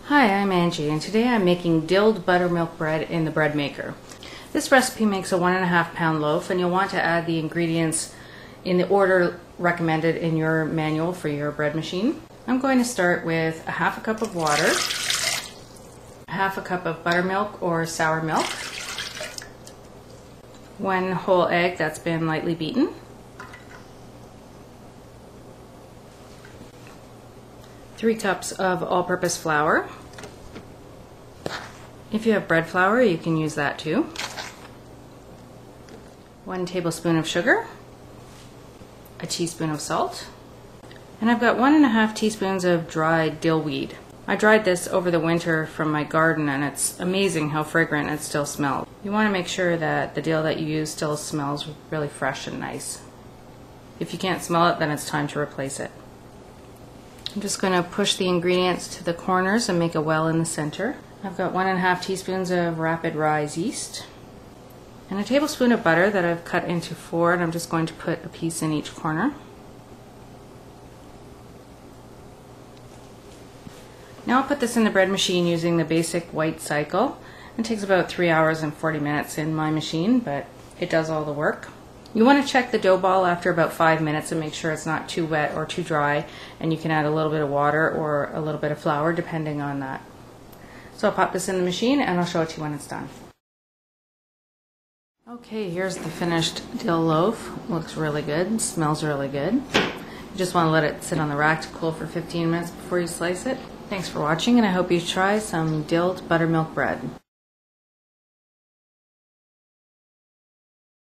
Hi, I'm Angie, and today I'm making dilled buttermilk bread in the bread maker. This recipe makes a 1.5 pound loaf, and you'll want to add the ingredients in the order recommended in your manual for your bread machine. I'm going to start with a half a cup of water, half a cup of buttermilk or sour milk, 1 whole egg that's been lightly beaten, 3 cups of all-purpose flour. If you have bread flour, you can use that too. 1 tablespoon of sugar, a teaspoon of salt, and I've got 1.5 teaspoons of dried dill weed. I dried this over the winter from my garden, and it's amazing how fragrant it still smells. You want to make sure that the dill that you use still smells really fresh and nice. If you can't smell it, then it's time to replace it. I'm just going to push the ingredients to the corners and make a well in the center. I've got 1.5 teaspoons of rapid rise yeast and a tablespoon of butter that I've cut into 4, and I'm just going to put a piece in each corner. Now I'll put this in the bread machine using the basic white cycle. It takes about 3 hours and 40 minutes in my machine, but it does all the work. You want to check the dough ball after about 5 minutes and make sure it's not too wet or too dry, and you can add a little bit of water or a little bit of flour depending on that. So I'll pop this in the machine and I'll show it to you when it's done. Okay, here's the finished dill loaf. Looks really good, smells really good. You just want to let it sit on the rack to cool for 15 minutes before you slice it. Thanks for watching, and I hope you try some dilled buttermilk bread.